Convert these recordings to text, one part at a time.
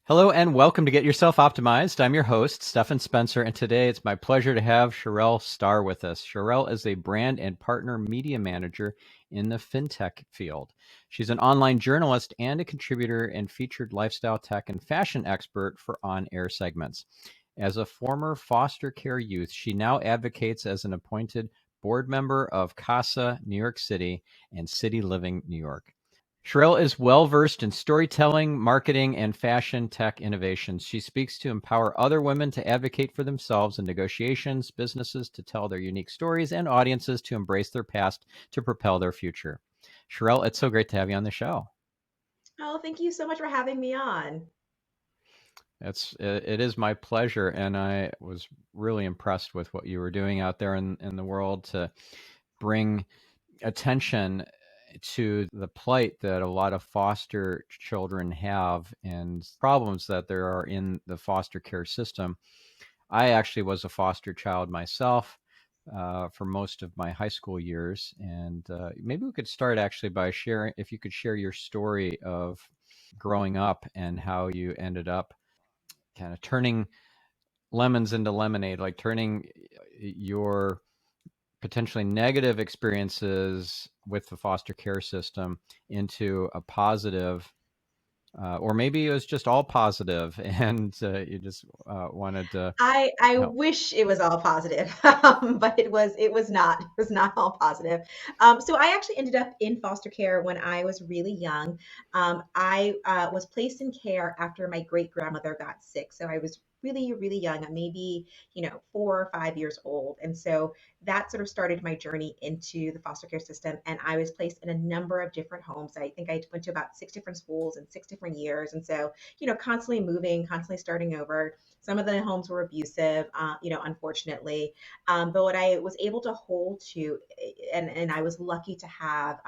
Hello and welcome to Get Yourself Optimized. I'm your host, Stephan Spencer, and today it's my pleasure to have Charell Star with us. Charell is a brand and partner media manager in the FinTech field. She's an online journalist and a contributor and featured lifestyle tech and fashion expert for on-air segments. As a former foster care youth, she now advocates as an appointed board member of CASA New York City and City Living New York. Charell is well-versed in storytelling, marketing, and fashion tech innovations. She speaks to empower other women to advocate for themselves in negotiations, businesses to tell their unique stories, and audiences to embrace their past to propel their future. Charell, it's so great to have you on the show. Oh, thank you so much for having me on. It is my pleasure, and I was really impressed with what you were doing out there in the world to bring attention to the plight that a lot of foster children have and problems that there are in the foster care system. I actually was a foster child myself for most of my high school years. And maybe we could start actually by sharing, if you could share your story of growing up and how you ended up kind of turning lemons into lemonade, like turning your potentially negative experiences with the foster care system into a positive, or maybe it was just all positive, and you just wanted to I help. wish it was all positive, but it was not. It was not all positive. So I actually ended up in foster care when I was really young. I was placed in care after my great grandmother got sick. So I was really, really young, maybe 4 or 5 years old, and so that sort of started my journey into the foster care system. And I was placed in a number of different homes. I think I went to about 6 different schools in 6 different years, and so constantly moving, constantly starting over. Some of the homes were abusive, unfortunately. But what I was able to hold to, and I was lucky to have,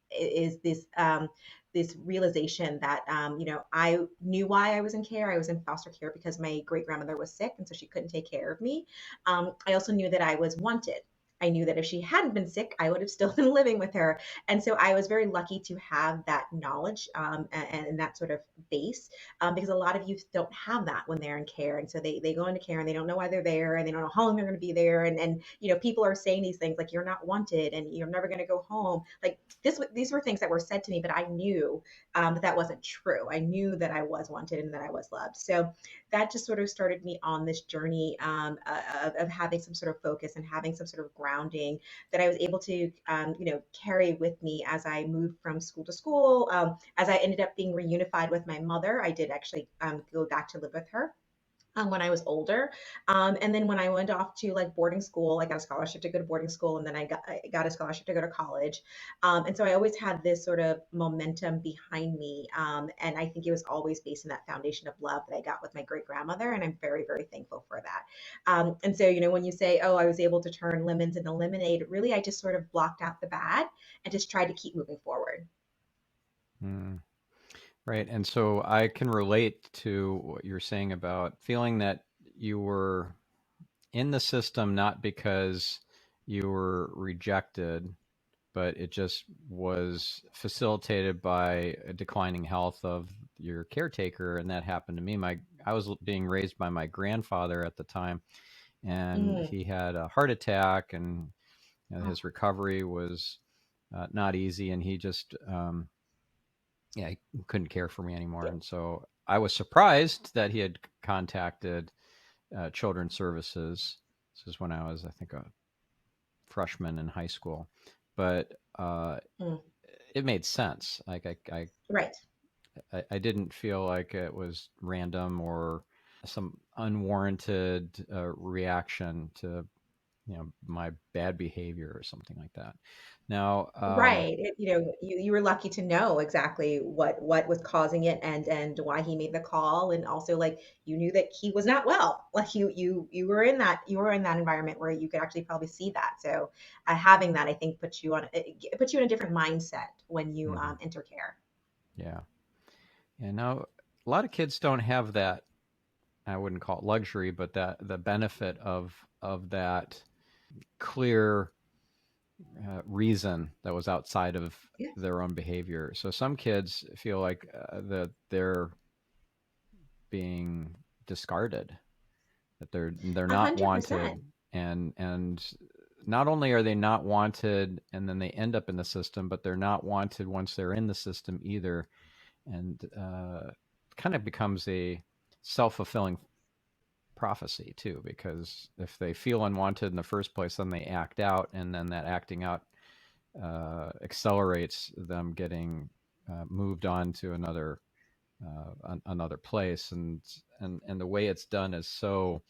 is this realization that I knew why I was in care. I was in foster care because my great grandmother was sick, and so she couldn't take care of me. I also knew that I was wanted. I knew that if she hadn't been sick, I would have still been living with her. And so I was very lucky to have that knowledge, and that sort of base, because a lot of youth don't have that when they're in care. And so they go into care and they don't know why they're there, and they don't know how long they're going to be there. And people are saying these things like, you're not wanted and you're never going to go home. Like these were things that were said to me, but I knew that wasn't true. I knew that I was wanted and that I was loved. So that just sort of started me on this journey, of having some sort of focus and having some sort of grounding that I was able to, carry with me as I moved from school to school. As I ended up being reunified with my mother, I did actually go back to live with her. When I was older, and then when I went off to like boarding school, I got a scholarship to go to boarding school, and then I got a scholarship to go to college, and so I always had this sort of momentum behind me, and I think it was always based on that foundation of love that I got with my great grandmother, and I'm very very thankful for that. And so when you say, oh, I was able to turn lemons into lemonade, really I just sort of blocked out the bad and just tried to keep moving forward. Mm, right. And so I can relate to what you're saying about feeling that you were in the system not because you were rejected, but it just was facilitated by a declining health of your caretaker, and that happened to me. I was being raised by my grandfather at the time, and Mm. he had a heart attack, and Oh, his recovery was not easy, and he just yeah, he couldn't care for me anymore. yeah. And so I was surprised that he had contacted children's services. This is when I was, I think, a freshman in high school, but Mm. it made sense. Like Right. I didn't feel like it was random or some unwarranted reaction to my bad behavior or something like that. Now, Right. You were lucky to know exactly what was causing it, and why he made the call, and also like you knew that he was not well. Like you were in that environment where you could actually probably see that. So having that, I think, puts you in a different mindset when you mhm, enter care. yeah, yeah. Now, a lot of kids don't have that. I wouldn't call it luxury, but that the benefit of that clear reason that was outside of Yes. their own behavior. So some kids feel like that they're being discarded, that they're not 100%. wanted, and not only are they not wanted and then they end up in the system, but they're not wanted once they're in the system either, and kind of becomes a self-fulfilling prophecy too, because if they feel unwanted in the first place, then they act out, and then that acting out accelerates them getting moved on to another place, and the way it's done is so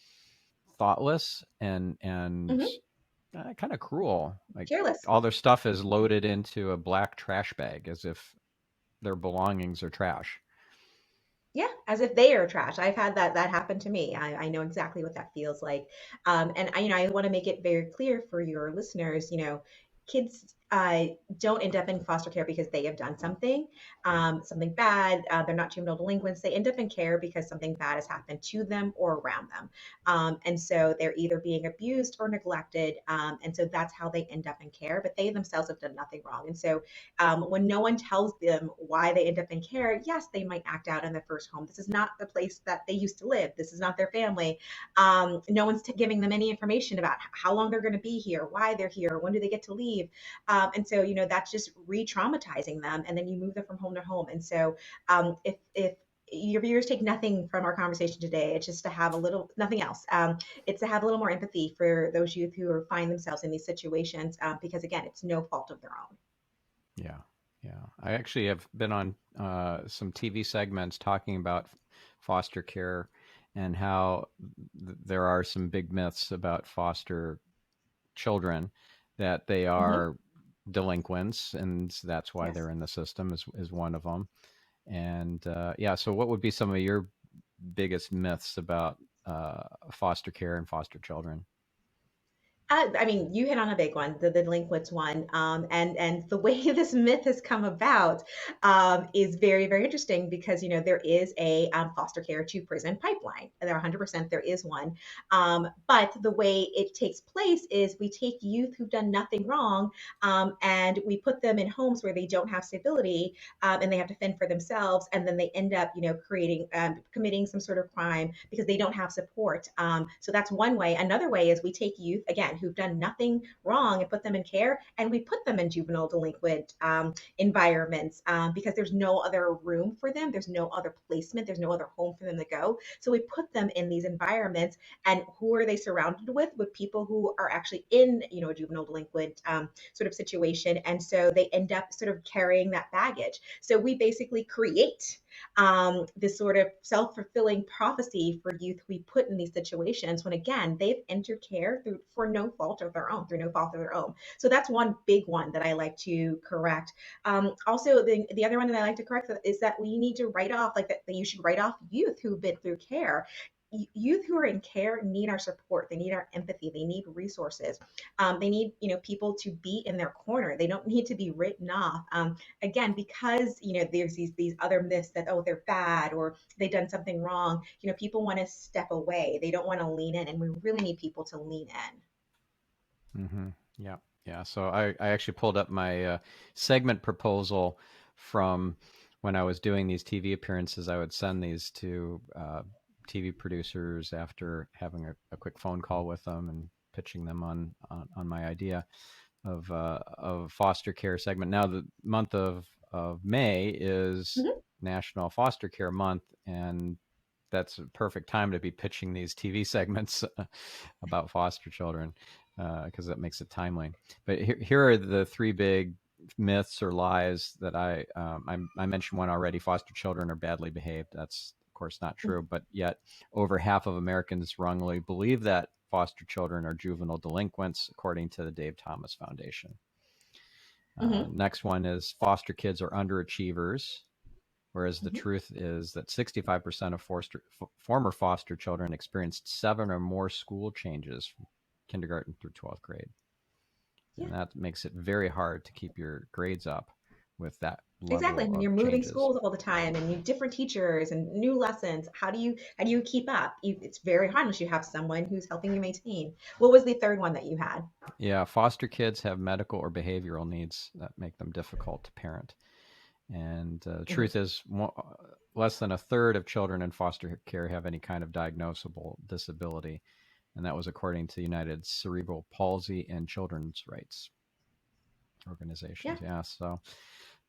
thoughtless and Hmm. kind of cruel. Like Careless. all their stuff is loaded into a black trash bag as if their belongings are trash. Yeah, as if they are trash. I've had that happen to me. I know exactly what that feels like. And I want to make it very clear for your listeners, kids don't end up in foster care because they have done something bad. They're not juvenile delinquents. They end up in care because something bad has happened to them or around them. And so they're either being abused or neglected. And so that's how they end up in care, but they themselves have done nothing wrong. And so when no one tells them why they end up in care, yes, they might act out in their first home. This is not the place that they used to live. This is not their family. No one's giving them any information about how long they're going to be here, why they're here, when do they get to leave. And so, that's just re-traumatizing them. And then you move them from home to home. And so if your viewers take nothing from our conversation today, it's just to have a little, nothing else. It's to have a little more empathy for those youth who are find themselves in these situations, because again, it's no fault of their own. Yeah, yeah. I actually have been on some TV segments talking about foster care and how there are some big myths about foster children, that they Mm-hmm. are delinquents and that's why Yes. they're in the system is one of them. And yeah, so what would be some of your biggest myths about foster care and foster children? I mean, you hit on a big one, the delinquents one, and the way this myth has come about is very, very interesting because there is a foster care to prison pipeline. There 100% there is one, but the way it takes place is we take youth who've done nothing wrong, and we put them in homes where they don't have stability, and they have to fend for themselves, and then they end up creating committing some sort of crime because they don't have support. So that's one way. Another way is we take youth again who've done nothing wrong and put them in care, and we put them in juvenile delinquent environments, because there's no other room for them, there's no other placement, there's no other home for them to go. So we put them in these environments, and who are they surrounded with people who are actually in a juvenile delinquent sort of situation, and so they end up sort of carrying that baggage. So we basically create this sort of self-fulfilling prophecy for youth we put in these situations when again they've entered care for no fault of their own, through no fault of their own. So that's one big one that I like to correct. Also, the other one that I like to correct is that we need to write off, like that you should write off youth who've been through care. Youth who are in care need our support, they need our empathy, they need resources, they need people to be in their corner, they don't need to be written off. Again, because there's these other myths that, oh, they're bad or they've done something wrong, people want to step away, they don't want to lean in, and we really need people to lean in. Mm-hmm. Yeah, yeah. So I actually pulled up my segment proposal from when I was doing these TV appearances. I would send these to TV producers after having a quick phone call with them and pitching them on my idea of foster care segment. Now the month of May is Mhm. National Foster Care Month, and that's a perfect time to be pitching these TV segments about foster children, because that makes it timely. But here are the three big myths or lies that I mentioned one already. Foster children are badly behaved. That's of course not true, but yet over half of Americans wrongly believe that foster children are juvenile delinquents, according to the Dave Thomas Foundation. Mhm. Next one is foster kids are underachievers, whereas the Mhm. truth is that 65% of former foster children experienced 7 or more school changes from kindergarten through 12th grade. Yeah. And that makes it very hard to keep your grades up with that Exactly. level When you're of moving changes. schools all the time and you different teachers and new lessons, how do you keep up? It's very hard unless you have someone who's helping you maintain. What was the third one that you had? Yeah, foster kids have medical or behavioral needs that make them difficult to parent. And the Mhm. truth is, less than a third of children in foster care have any kind of diagnosable disability. And that was according to United Cerebral Palsy and Children's Rights Yeah. organizations. Yeah. So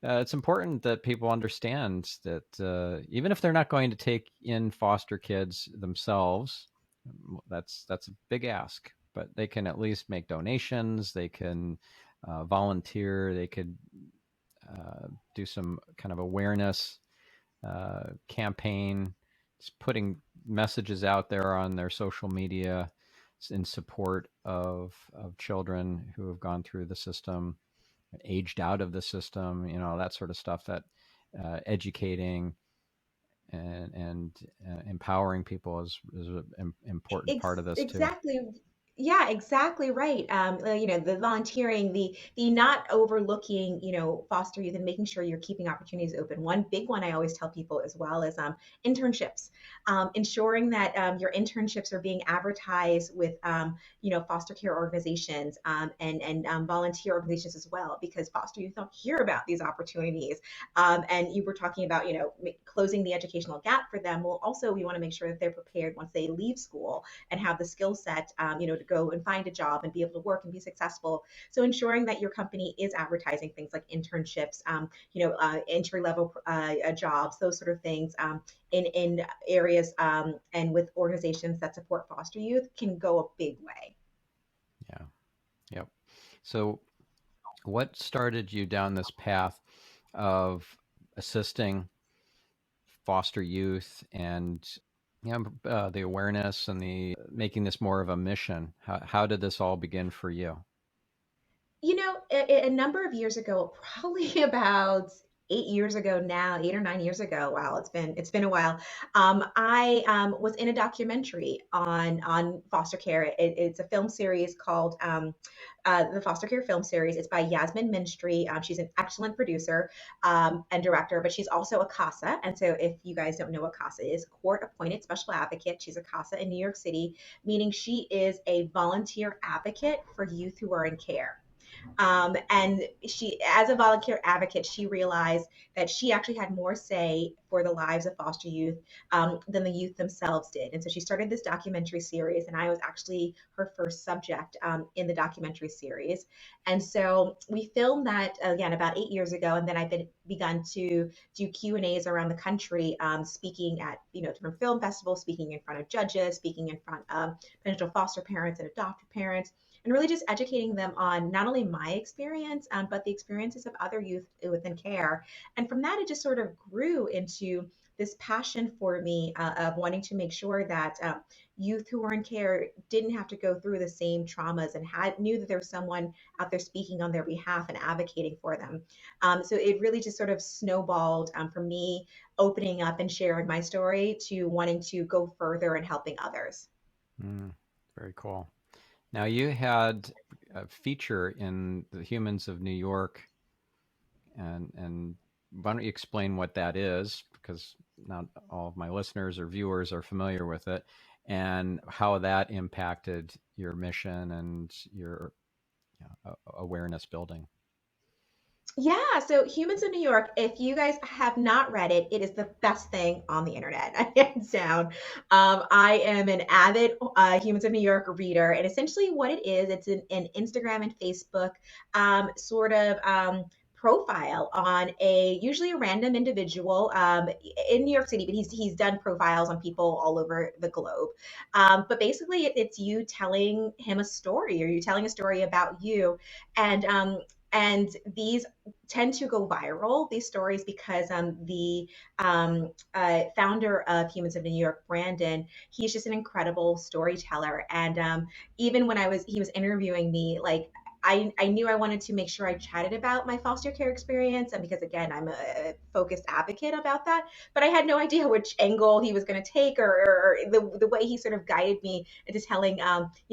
it's important that people understand that even if they're not going to take in foster kids themselves, that's a big ask. But they can at least make donations. They can volunteer. They could do some kind of awareness campaign, just putting messages out there on their social media in support of children who have gone through the system, aged out of the system, that sort of stuff. That educating and empowering people is an important part of this too. Exactly. Yeah, exactly right. The volunteering, the not overlooking, foster youth and making sure you're keeping opportunities open. One big one I always tell people as well is internships, ensuring that your internships are being advertised with, foster care organizations and volunteer organizations as well, because foster youth don't hear about these opportunities. And you were talking about, closing the educational gap for them. Well, also we want to make sure that they're prepared once they leave school and have the skill set, to go and find a job and be able to work and be successful. So ensuring that your company is advertising things like internships, entry level jobs, those sort of things, in areas, and with organizations that support foster youth can go a big way. Yeah. Yep. So, what started you down this path of assisting foster youth and the awareness and the making this more of a mission? How did this all begin for you? A number of years ago, probably about 8 years ago now, 8 or 9 years ago. Wow, it's been a while. I was in a documentary on foster care. It's a film series called, the Foster Care Film Series. It's by Yasmin Minstry. She's an excellent producer, and director, but she's also a CASA. And so, if you guys don't know what CASA is, Court Appointed Special Advocate. She's a CASA in New York City, meaning she is a volunteer advocate for youth who are in care. And she, as a volunteer advocate, she realized that she actually had more say for the lives of foster youth, than the youth themselves did. And so she started this documentary series, and I was actually her first subject, in the documentary series. And so we filmed that again about 8 years ago, and then I've begun to do Q&As around the country, speaking at different film festivals, speaking in front of judges, speaking in front of potential foster parents and adoptive parents, and really just educating them on not only my experience, but the experiences of other youth within care. And from that, it just sort of grew into this passion for me, of wanting to make sure that, youth who were in care didn't have to go through the same traumas and knew that there was someone out there speaking on their behalf and advocating for them. So it really just sort of snowballed, from me opening up and sharing my story to wanting to go further and helping others. Mm, very cool. Now, you had a feature in the Humans of New York, and why don't you explain what that is? Because not all of my listeners or viewers are familiar with it, and how that impacted your mission and your awareness building. Yeah, so Humans of New York, if you guys have not read it, it is the best thing on the internet, hands down. I am an avid, Humans of New York reader, and essentially what it is, it's an Instagram and Facebook, sort of, profile on usually a random individual, in New York City, but he's done profiles on people all over the globe. But basically, it's you telling him a story, or you telling a story about you, and these tend to go viral, these stories, because, the, founder of Humans of New York, Brandon, he's just an incredible storyteller. And, even when he was interviewing me, like, I knew I wanted to make sure I chatted about my foster care experience, and because again I'm a focused advocate about that, but I had no idea which angle he was going to take, or the way he sort of guided me into telling,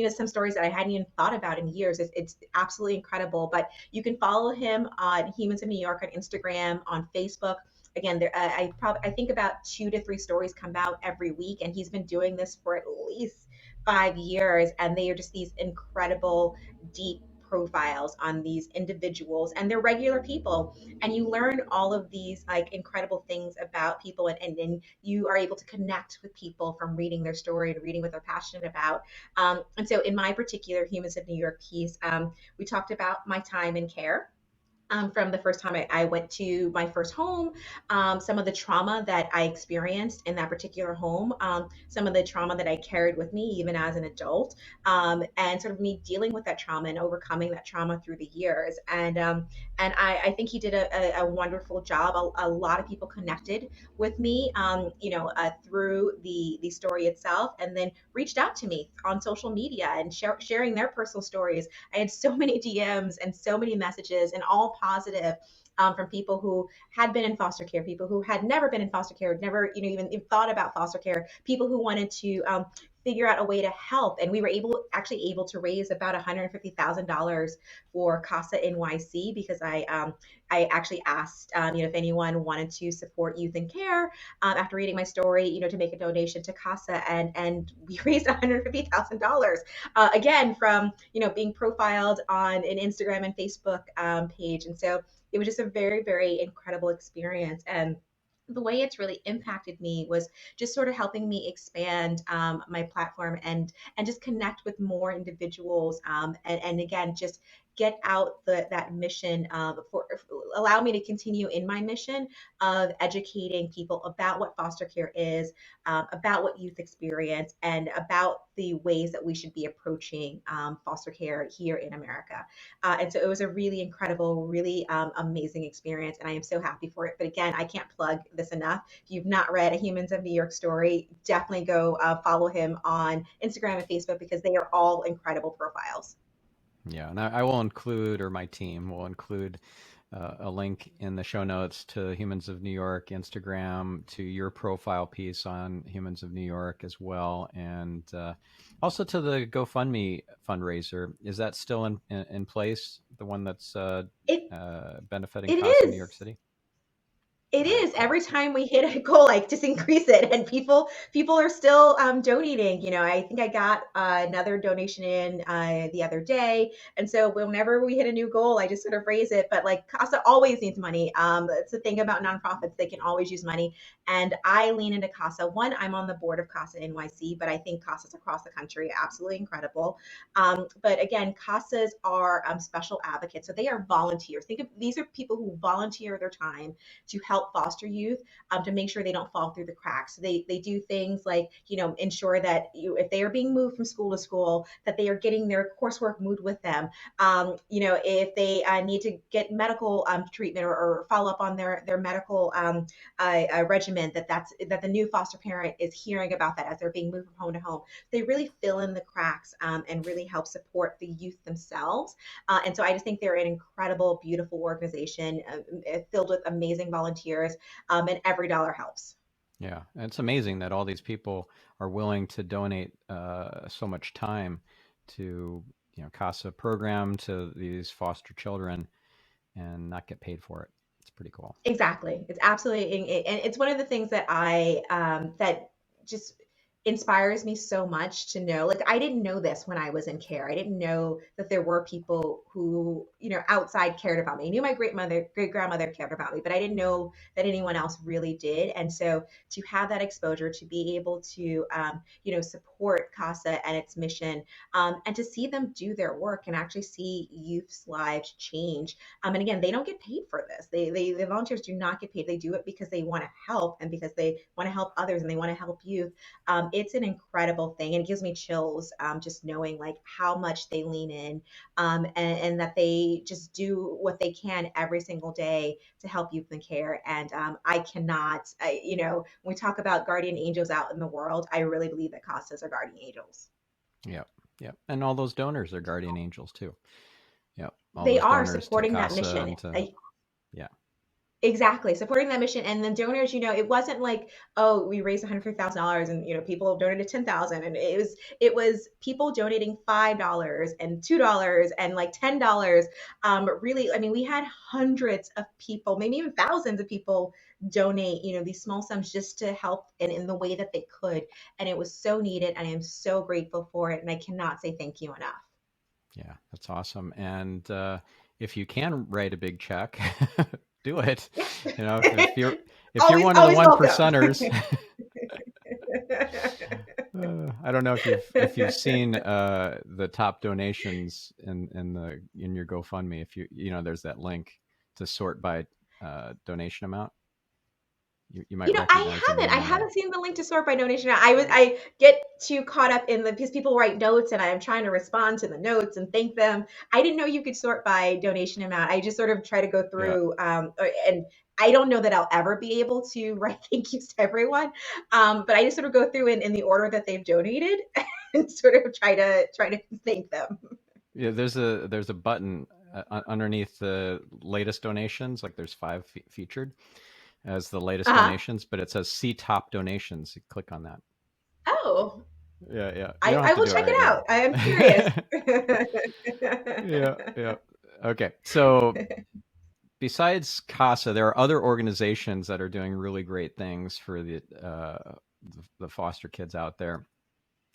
some stories that I hadn't even thought about in years. It's absolutely incredible. But you can follow him on Humans of New York on Instagram, on Facebook. Again, I think about 2 to 3 stories come out every week, and he's been doing this for at least 5 years, and they are just these incredible, deep profiles on these individuals, and they're regular people, and you learn all of these like incredible things about people, and you are able to connect with people from reading their story and reading what they're passionate about. And so in my particular Humans of New York piece, we talked about my time in care, from the first time I went to my first home, some of the trauma that I experienced in that particular home, some of the trauma that I carried with me even as an adult, and sort of me dealing with that trauma and overcoming that trauma through the years. And I think he did a wonderful job. A lot of people connected with me, through the story itself, and then reached out to me on social media and sharing their personal stories. I had so many DMs and so many messages, and all positive, from people who had been in foster care, people who had never been in foster care, never, even thought about foster care, people who wanted to figure out a way to help. And we were able to raise about $150,000 for CASA NYC, because I actually asked, if anyone wanted to support youth in care, after reading my story, to make a donation to CASA, and we raised $150,000, again, from being profiled on an Instagram and Facebook page. And so it was just a very, very incredible experience. And the way it's really impacted me was just sort of helping me expand my platform, and just connect with more individuals, and again, just get out that mission, for allow me to continue in my mission of educating people about what foster care is, about what youth experience, and about the ways that we should be approaching foster care here in America. And so it was a really incredible, really amazing experience, and I am so happy for it. But again, I can't plug this enough. If you've not read A Humans of New York story, definitely go follow him on Instagram and Facebook, because they are all incredible profiles. Yeah, and I will include, or my team will include, a link in the show notes to Humans of New York Instagram, to your profile piece on Humans of New York as well, and also to the GoFundMe fundraiser. Is that still in place? The one that's It benefiting it CASA New York is. City? It All right, is. cool. Every time we hit a goal, like, just increase it, and people are still donating. I think I got another donation in the other day, and so whenever we hit a new goal, I just sort of raise it. But like, CASA always needs money. It's the thing about nonprofits; they can always use money, and I lean into CASA. One, I'm on the board of CASA NYC, but I think CASAs across the country are absolutely incredible. But again, CASAs are special advocates, so they are volunteers. Think of these are people who volunteer their time to help foster youth, to make sure they don't fall through the cracks. So they do things like, ensure that if they are being moved from school to school, that they are getting their coursework moved with them. If they need to get medical treatment, or follow up on their medical regimen, that the new foster parent is hearing about that as they're being moved from home to home. They really fill in the cracks, and really help support the youth themselves. And so I just think they're an incredible, beautiful organization, filled with amazing volunteers, and every dollar helps. Yeah, and it's amazing that all these people are willing to donate so much time to, CASA program, to these foster children, and not get paid for it. It's pretty cool. Exactly. It's absolutely, and it's one of the things that that just inspires me so much to know. Like, I didn't know this when I was in care. I didn't know that there were people who, outside cared about me. I knew my great grandmother cared about me, but I didn't know that anyone else really did. And so to have that exposure, to be able to, support CASA and its mission, and to see them do their work and actually see youth's lives change. And again, they don't get paid for this. The volunteers do not get paid. They do it because they want to help, and because they want to help others, and they want to help youth. It's an incredible thing, and it gives me chills, just knowing like how much they lean in, and that they just do what they can every single day to help youth in care. And I cannot, when we talk about guardian angels out in the world, I really believe that CASAs are guardian angels. Yep, yep. And all those donors are guardian angels too. Yep, all They those are donors to supporting that CASA mission. and to, yeah, Exactly, supporting that mission. And the donors, it wasn't like, oh, we raised $150,000, and people donated 10,000, and it was people donating $5 and $2 and like $10. Really, I mean, we had hundreds of people, maybe even thousands of people donate, these small sums just to help in the way that they could. And it was so needed, and I am so grateful for it, and I cannot say thank you enough. Yeah, that's awesome. And if you can write a big check, do it. You know, if you're Always, one of the always one welcome. percenters, I don't know if you've seen the top donations in your GoFundMe. If there's that link to sort by donation amount. You might recognize the I name there. haven't seen the link to sort by donation. I get too caught up in because people write notes and I'm trying to respond to the notes and thank them. I didn't know you could sort by donation amount. I just sort of try to go Yeah. through, and I don't know that I'll ever be able to write thank yous to everyone. But I just sort of go through in the order that they've donated and sort of try to thank them. Yeah, there's a button underneath the latest donations. Like there's five featured as the latest Uh-huh. donations, but it says see top donations. You click on that. Oh, Yeah, yeah. You don't I have to will do it check it right now. out. I am curious. Yeah, yeah. Okay. So besides CASA, there are other organizations that are doing really great things for the foster kids out there.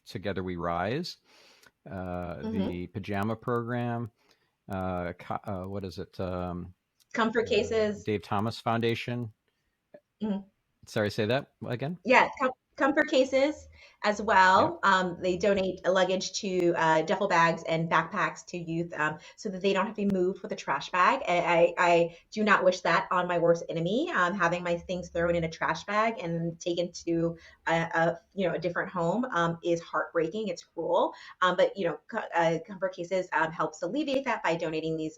Together We Rise, Mhm. the pajama program, what is it? Comfort cases. Dave Thomas Foundation. Mhm. Sorry, say that again. Yeah, comfort cases as Yeah, well. They donate luggage to duffel bags and backpacks to youth so that they don't have to be moved with a trash bag. I do not wish that on my worst enemy. Having my things thrown in a trash bag and taken to a different home is heartbreaking. It's cruel. But comfort cases helps alleviate that by donating these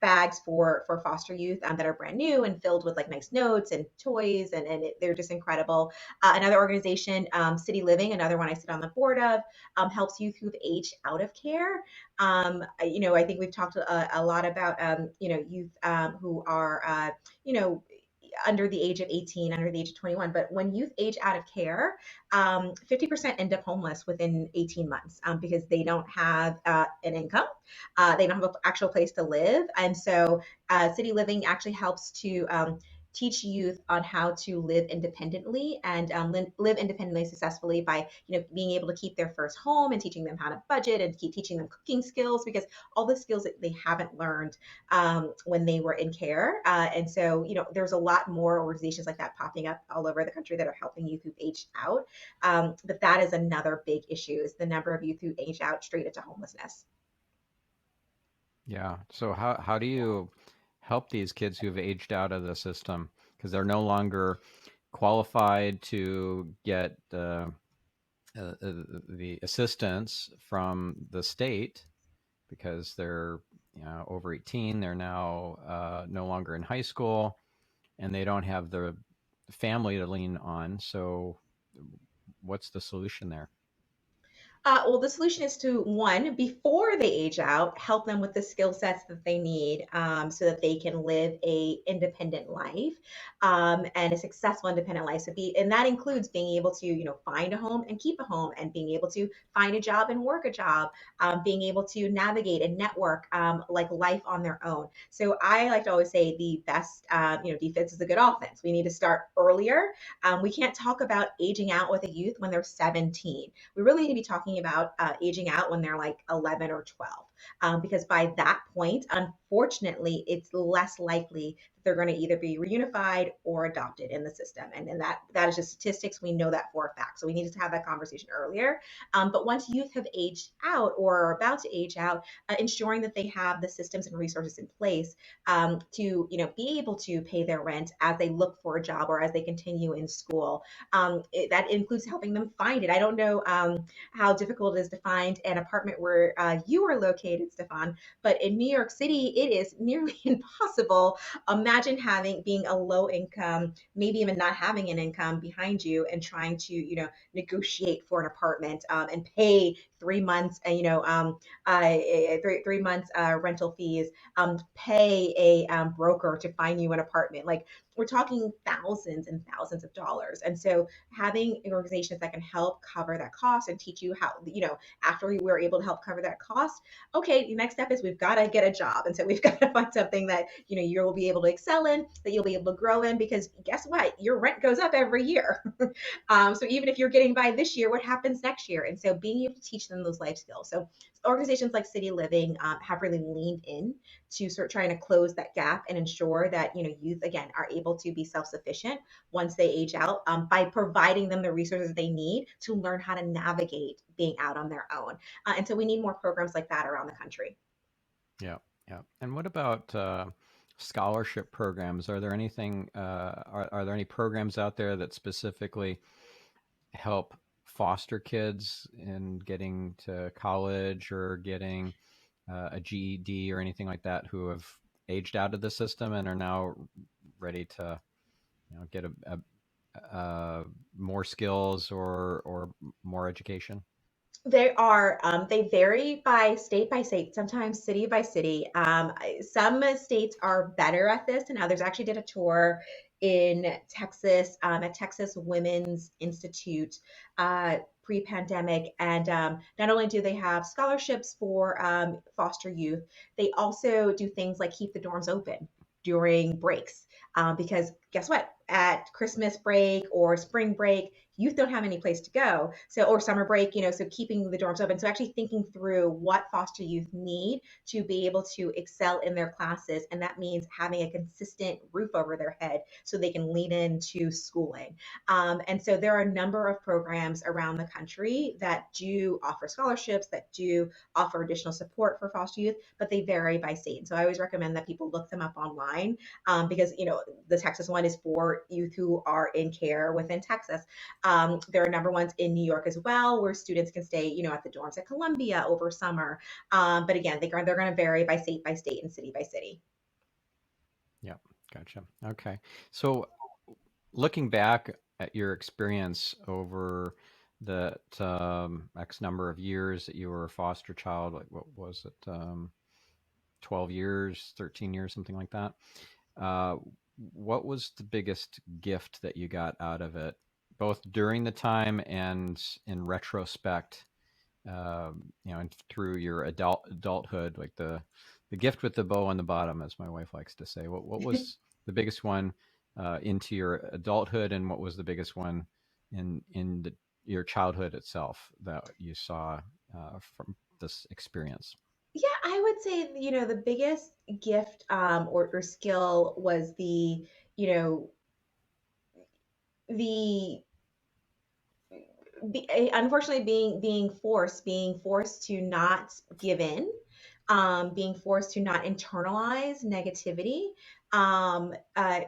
bags for foster youth that are brand new and filled with like nice notes and toys they're just incredible. Another organization, City Living, another one I sit on the board of, helps youth who've aged out of care. I think we've talked a lot about youth who are under the age of 18, under the age of 21. But when youth age out of care, 50% end up homeless within 18 months because they don't have an income. They don't have an actual place to live. And so City Living actually helps to teach youth on how to live independently and live independently successfully by being able to keep their first home and teaching them how to budget and keep teaching them cooking skills because all the skills that they haven't learned when they were in care. And so there's a lot more organizations like that popping up all over the country that are helping youth who've aged out. But that is another big issue is the number of youth who age out straight into homelessness. yeah. So how do you help these kids who've aged out of the system because they're no longer qualified to get the assistance from the state because they're over 18. They're now no longer in high school, and they don't have the family to lean on. So, what's the solution there? Well, the solution is to one, before they age out, help them with the skill sets that they need so that they can live a independent life and a successful independent life. And that includes being able to, find a home and keep a home, and being able to find a job and work a job, being able to navigate and network like life on their own. So I like to always say the best, defense is a good offense. We need to start earlier. We can't talk about aging out with a youth when they're 17. We really need to be talking about aging out when they're like 11 or 12. Because by that point, unfortunately, it's less likely that they're going to either be reunified or adopted in the system. And that is just statistics. We know that for a fact. So we needed to have that conversation earlier. But once youth have aged out or are about to age out, ensuring that they have the systems and resources in place to be able to pay their rent as they look for a job or as they continue in school. That includes helping them find it. I don't know how difficult it is to find an apartment where you are located, Stephan, but in New York City, it is nearly impossible. Imagine being a low income, maybe even not having an income behind you and trying to, negotiate for an apartment and pay 3 months, 3 months rental fees, pay a broker to find you an apartment. Like we're talking thousands and thousands of dollars. And so having organizations that can help cover that cost and teach you how, after we were able to help cover that cost, okay, the next step is we've got to get a job. And so we've got to find something that, you'll be able to excel in, that you'll be able to grow in, because guess what? Your rent goes up every year. So even if you're getting by this year, what happens next year? And so being able to teach them those life skills. So organizations like City Living have really leaned in to start trying to close that gap and ensure that youth again are able to be self-sufficient once they age out, by providing them the resources they need to learn how to navigate being out on their own. And so we need more programs like that around the country. Yeah, yeah. And what about scholarship programs? Are there anything? Are there any programs out there that specifically help foster kids in getting to college or getting a GED or anything like that who have aged out of the system and are now ready to, get more skills or more education? They are. They vary by state, sometimes city by city. Some states are better at this, and others. I actually did a tour in Texas at Texas Women's Institute pre-pandemic, and not only do they have scholarships for foster youth, they also do things like keep the dorms open during breaks. Because guess what? At Christmas break or spring break, youth don't have any place to go. So, or summer break, so keeping the dorms open. So, actually thinking through what foster youth need to be able to excel in their classes. And that means having a consistent roof over their head so they can lean into schooling. And so, there are a number of programs around the country that do offer scholarships, that do offer additional support for foster youth, but they vary by state. And so, I always recommend that people look them up online, because, the Texas one is for youth who are in care within Texas. There are number ones in New York as well, where students can stay, at the dorms at Columbia over summer. But again, they're going to vary by state and city by city. Yeah, gotcha. Okay. So looking back at your experience over the X number of years that you were a foster child, like what was it, 12 years, 13 years, something like that. Uh, what was the biggest gift that you got out of it, both during the time and in retrospect, and through your adulthood, like the gift with the bow on the bottom, as my wife likes to say. What was the biggest one into your adulthood, and what was the biggest one in your childhood itself that you saw from this experience? Yeah, I would say, the biggest gift, or skill was you know, the unfortunately being forced to not give in, being forced to not internalize negativity,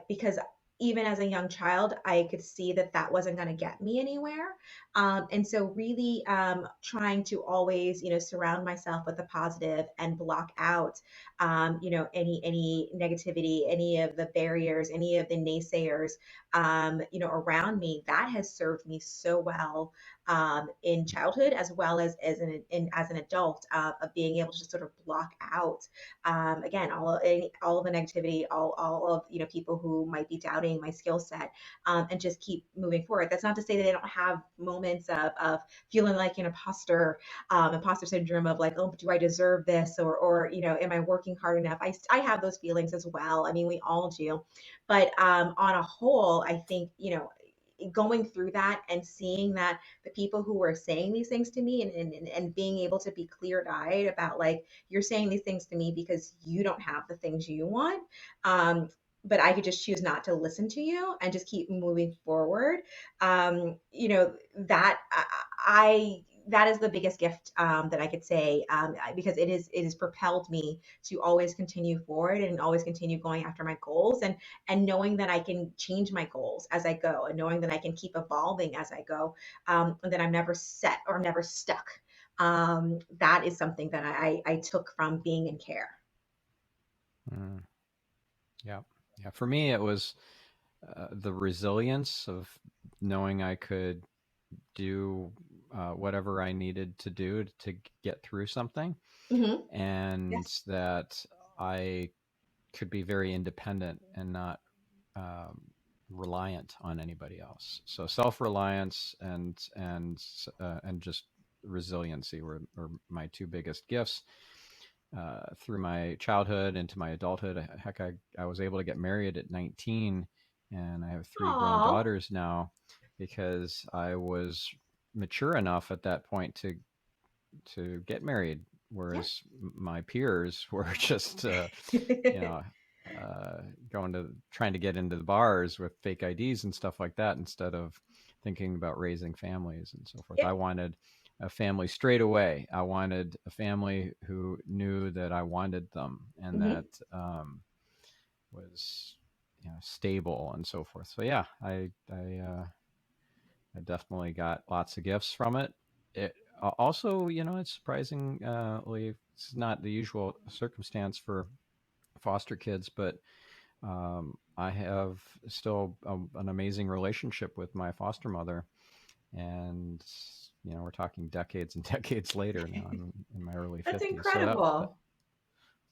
because even as a young child I could see that that wasn't going to get me anywhere. And so really trying to always surround myself with the positive and block out any negativity, any of the barriers, any of the naysayers around me. That has served me so well in childhood, as well as an adult, of being able to just sort of block out, again, all of the negativity, all of people who might be doubting my skill set, and just keep moving forward. That's not to say that they don't have moments of feeling like an imposter syndrome, of like, oh, do I deserve this, or am I working hard enough? I have those feelings as well. I mean, we all do. But on a whole, I think, going through that and seeing that the people who were saying these things to me, and being able to be clear-eyed about, like, you're saying these things to me because you don't have the things you want, but I could just choose not to listen to you and just keep moving forward. That that is the biggest gift, that I could say, because it has propelled me to always continue forward and always continue going after my goals, and knowing that I can change my goals as I go, and knowing that I can keep evolving as I go, and that I'm never set or never stuck. That is something that I took from being in care. Mm, yeah, yeah. For me, it was the resilience of knowing I could do whatever I needed to do to get through something, Hmm. and Yes. that I could be very independent and not um, reliant on anybody else. So self-reliance and just resiliency were my two biggest gifts through my childhood into my adulthood. Heck, I was able to get married at 19, and I have three grown Aw. daughters now because I was mature enough at that point to get married Yeah. whereas my peers were just, you know, uh, trying to get into the bars with fake IDs and stuff like that instead of thinking about raising families and so forth. Yeah. I wanted a family straight away. I wanted a family who knew that I wanted them and Hmm. that was, stable and so forth. So yeah, I definitely got lots of gifts from it. It also, it's surprisingly, it's not the usual circumstance for foster kids, but I have still an amazing relationship with my foster mother, and we're talking decades and decades later now. I'm in my early That's 50s, so that incredible.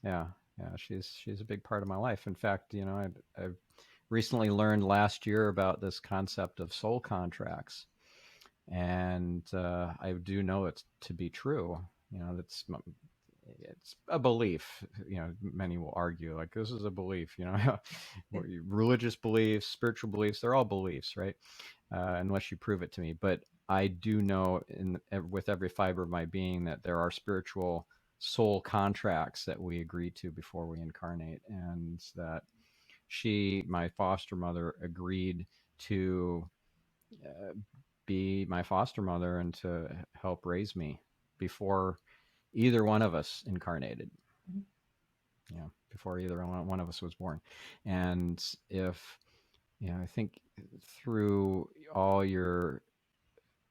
yeah, yeah, she's a big part of my life. In fact, I recently learned last year about this concept of soul contracts, and I do know it to be true. That's it's a belief. Many will argue like this is a belief. Religious beliefs, spiritual beliefs, they're all beliefs, right? Unless you prove it to me. But I do know with every fiber of my being that there are spiritual soul contracts that we agree to before we incarnate, and that my foster mother, agreed to uh, be my foster mother and to help raise me before either one of us incarnated. Before either one of us was born. And if, I think through all your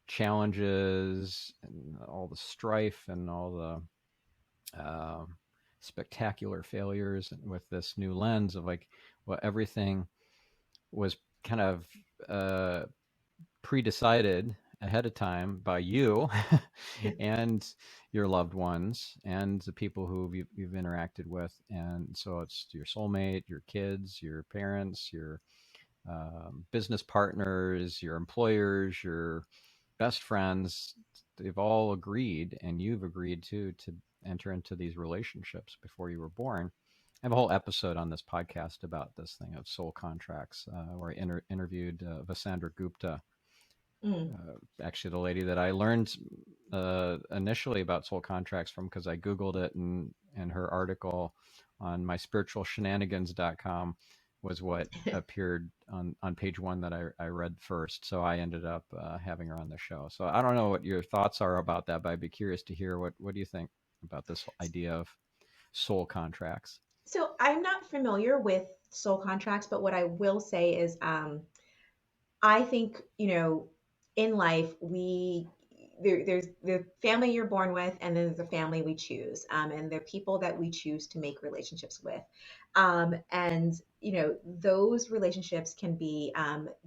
challenges and all the strife and all the spectacular failures with this new lens of like, well, everything was kind of uh, pre-decided ahead of time by you and your loved ones and the people who you've interacted with. And so it's your soulmate, your kids, your parents, your business partners, your employers, your best friends. They've all agreed, and you've agreed to enter into these relationships before you were born. I have a whole episode on this podcast about this thing of soul contracts, where I interviewed Vasandra Gupta, Mm. actually the lady that I learned initially about soul contracts from, because I Googled it, and her article on myspiritualshenanigans.com was what appeared on page one that I read first. So I ended up having her on the show. So I don't know what your thoughts are about that, but I'd be curious to hear what do you think about this idea of soul contracts? So I'm not familiar with soul contracts, but what I will say is, I think, in life, there's the family you're born with, and then there's the family we choose, and the people that we choose to make relationships with. And, those relationships can be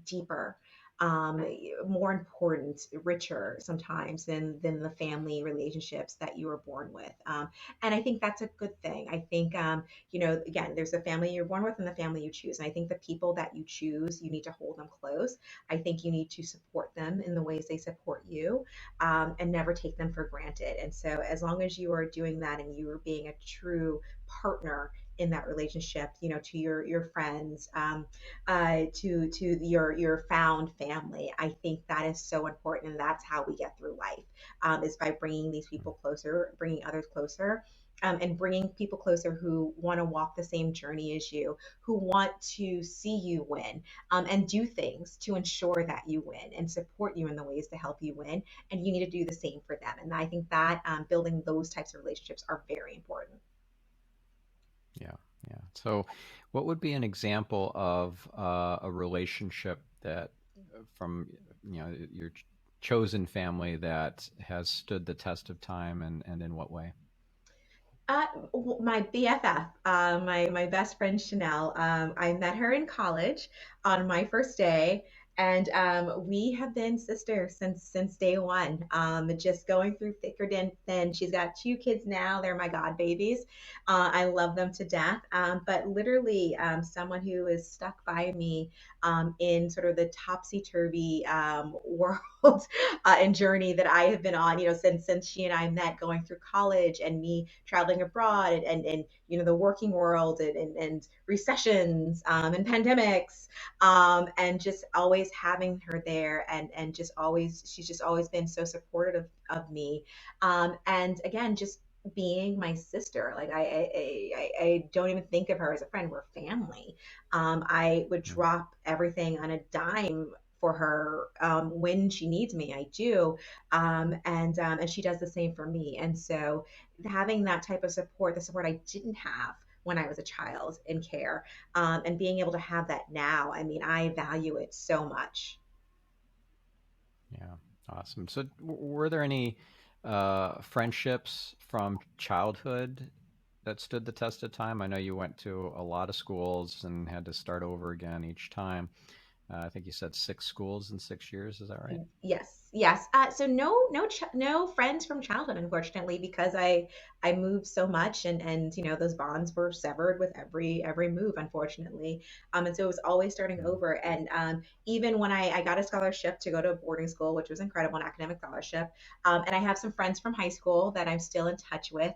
deeper, um, more important, richer sometimes than the family relationships that you were born with. And I think that's a good thing. I think, again, there's the family you're born with and the family you choose. And I think the people that you choose, you need to hold them close. I think you need to support them in the ways they support you, and never take them for granted. And so, as long as you are doing that and you are being a true partner in that relationship, to your friends, to your found family, I think that is so important, and that's how we get through life, is by bringing these people closer, bringing others closer. And bringing people closer who want to walk the same journey as you, who want to see you win, and do things to ensure that you win and support you in the ways to help you win. And you need to do the same for them. And I think that, building those types of relationships are very important. Yeah, yeah. So, what would be an example of a relationship that from your chosen family that has stood the test of time, and in what way? Uh, my BFF, my best friend Chanel. I met her in college on my first day, and we have been sisters since day one. Just going through thick or thin. She's got two kids now; they're my god babies. I love them to death. But literally, someone who is stuck by me, in sort of the topsy turvy, world, and journey that I have been on, since she and I met, going through college and me traveling abroad, and the working world, and recessions, and pandemics, and just always having her there, and just always she's just always been so supportive of me, and again, just being my sister. Like I don't even think of her as a friend. We're family. I would Yeah. drop everything on a dime for her when she needs me. I do, and she does the same for me. And so having that type of support, the support I didn't have when I was a child in care, and being able to have that now, I mean, I value it so much. Yeah. Awesome. So, were there any friendships from childhood that stood the test of time? I know you went to a lot of schools and had to start over again each time. I think you said 6 schools in 6 years. Is that right? Yes, yes. So no friends from childhood, unfortunately, because I moved so much, and those bonds were severed with every move, unfortunately. And so it was always starting Mm. over. And even when I got a scholarship to go to a boarding school, which was incredible, an academic scholarship, and I have some friends from high school that I'm still in touch with,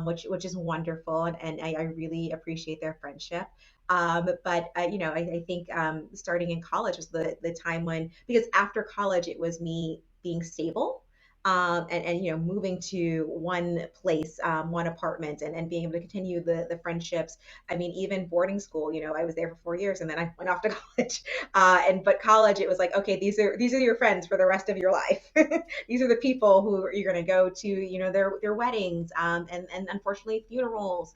which is wonderful, and I really appreciate their friendship. But I think starting in college was the time when, because after college it was me being stable, and moving to one place, one apartment, and being able to continue the friendships. I mean, even boarding school, I was there for 4 years, and then I went off to college. But college, it was like, okay, these are your friends for the rest of your life. These are the people who you're going to go to, their weddings, and unfortunately funerals,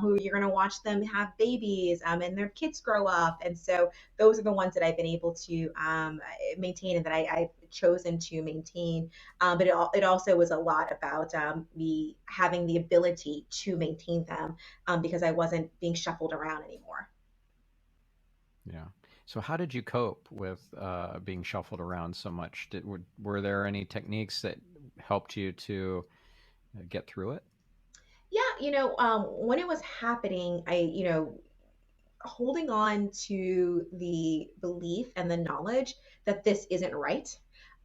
who you're going to watch them have babies, and their kids grow up. And so those are the ones that I've been able to maintain, and that I've chosen to maintain. But it also was a lot about me having the ability to maintain them, because I wasn't being shuffled around anymore. Yeah. So, how did you cope with being shuffled around so much? Were there any techniques that helped you to get through it? Yeah, when it was happening, holding on to the belief and the knowledge that this isn't right,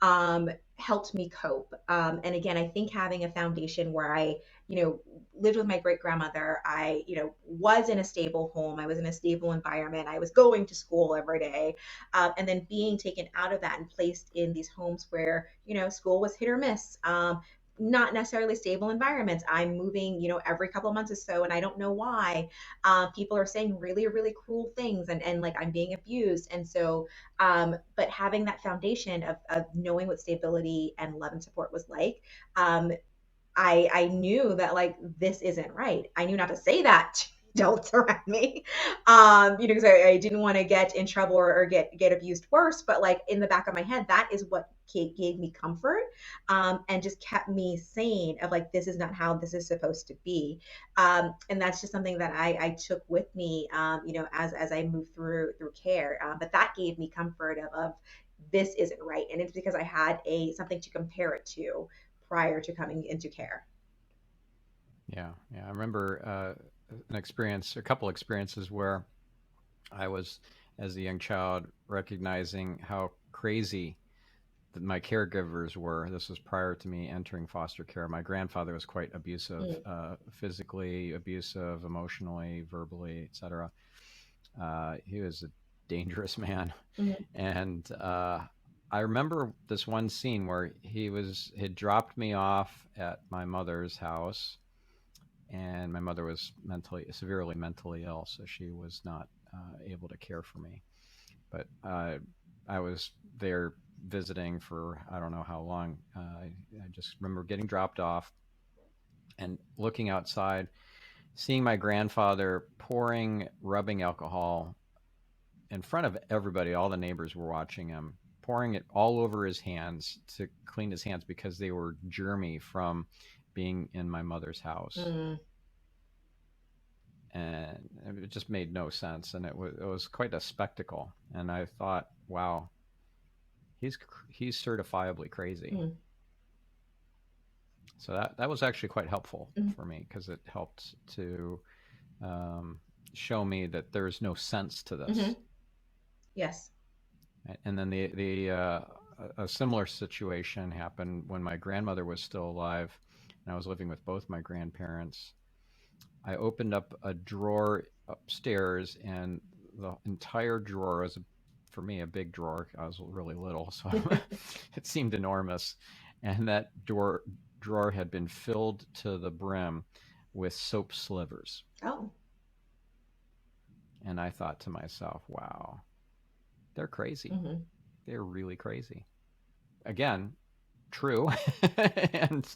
um, helped me cope. And again, I think having a foundation where I, you know, lived with my great grandmother, I, was in a stable home, I was in a stable environment, I was going to school every day, and then being taken out of that and placed in these homes where, school was hit or miss. Not necessarily stable environments. I'm moving, every couple of months or so, and I don't know why. People are saying really, really cruel things, and like I'm being abused. And so, but having that foundation of knowing what stability and love and support was like, um, I knew that, like, this isn't right. I knew not to say that to adults around me, because I didn't want to get in trouble, or get abused worse. But like in the back of my head, that is what gave me comfort, and just kept me sane. Of like, this is not how this is supposed to be, and that's just something that I took with me, as I moved through care. But that gave me comfort of this isn't right, and it's because I had a something to compare it to prior to coming into care. Yeah. Yeah. I remember a couple experiences where I was, as a young child, recognizing how crazy that my caregivers were. This was prior to me entering foster care. My grandfather was quite abusive, Mm, physically abusive, emotionally, verbally, etc. He was a dangerous man, mhm, and I remember this one scene where had dropped me off at my mother's house, and my mother was severely mentally ill, so she was not able to care for me. But I was there visiting for I don't know how long. I just remember getting dropped off and looking outside, seeing my grandfather pouring rubbing alcohol in front of everybody. All the neighbors were watching him, pouring it all over his hands to clean his hands because they were germy from being in my mother's house. mm, And it just made no sense, and it was quite a spectacle. And I thought, wow, he's he's certifiably crazy. mm, So that was actually quite helpful mm, for me because it helped to um, show me that there's no sense to this. mhm. Yes. And then a similar situation happened when my grandmother was still alive, and I was living with both my grandparents. I opened up a drawer upstairs, and the entire drawer was, for me, a big drawer. I was really little, so it seemed enormous. And that drawer had been filled to the brim with soap slivers. Oh. And I thought to myself, wow, they're crazy. Mm-hmm. They're really crazy. Again, true, and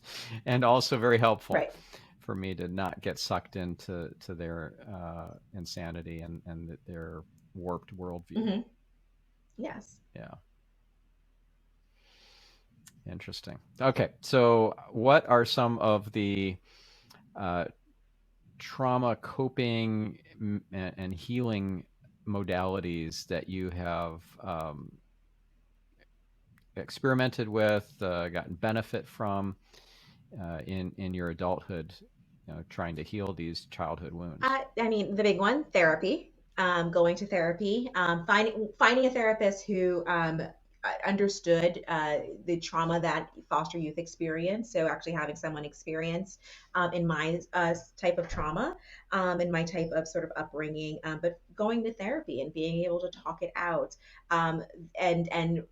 and also very helpful Right. for me to not get sucked into their insanity and their warped worldview. Mm-hmm. Yes. Yeah. Interesting. Okay, so what are some of the uh, trauma coping and healing modalities that you have experimented with, gotten benefit from in your adulthood, trying to heal these childhood wounds? I mean, the big one, therapy. Going to therapy, finding a therapist who understood the trauma that foster youth experience. So actually having someone experience in my type of trauma, in my type of sort of upbringing, but going to therapy and being able to talk it out, um, and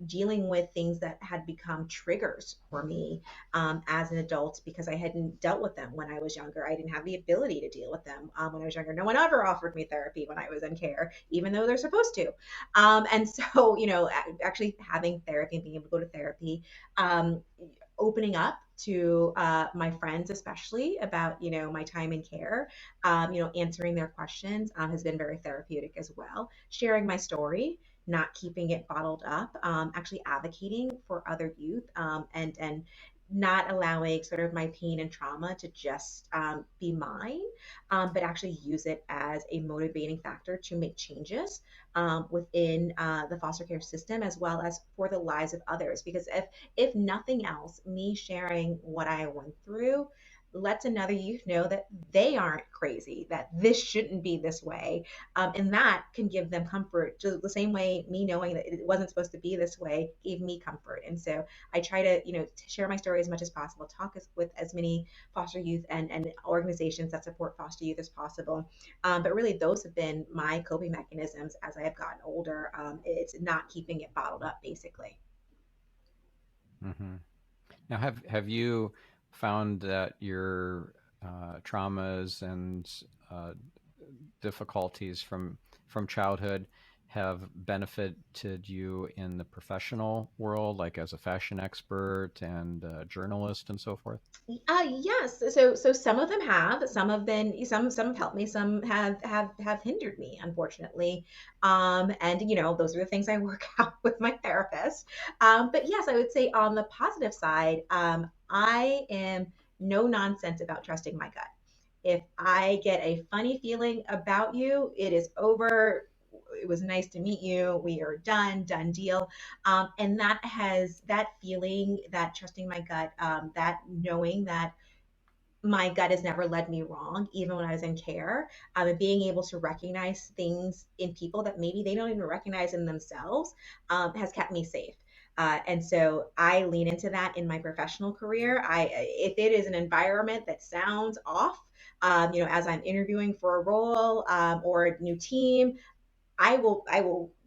dealing with things that had become triggers for me as an adult because I hadn't dealt with them when I was younger. I didn't have the ability to deal with them when I was younger. No one ever offered me therapy when I was in care, even though they're supposed to. And so, actually having therapy and being able to go to therapy, um, opening up to my friends, especially about my time in care, answering their questions has been very therapeutic as well. Sharing my story, not keeping it bottled up, actually advocating for other youth, and not allowing sort of my pain and trauma to just be mine, but actually use it as a motivating factor to make changes within the foster care system as well as for the lives of others. Because if nothing else, me sharing what I went through lets another youth know that they aren't crazy, that this shouldn't be this way. And that can give them comfort, just the same way me knowing that it wasn't supposed to be this way gave me comfort. And so I try to share my story as much as possible, talk with as many foster youth and organizations that support foster youth as possible. But really, those have been my coping mechanisms as I have gotten older. It's not keeping it bottled up, basically. Mm-hmm. Now, have you found that your traumas and uh, difficulties from childhood have benefited you in the professional world, like as a fashion expert and journalist and so forth? Yes. So some of them have. Some have been. Some have helped me. Some have hindered me, unfortunately. And those are the things I work out with my therapist. But yes, I would say on the positive side, I am no nonsense about trusting my gut. If I get a funny feeling about you, it is over. It was nice to meet you. We are done deal. And that feeling, that trusting my gut, that knowing that my gut has never led me wrong, even when I was in care, and being able to recognize things in people that maybe they don't even recognize in themselves, has kept me safe. And so I lean into that in my professional career. If it is an environment that sounds off, as I'm interviewing for a role or a new team, I will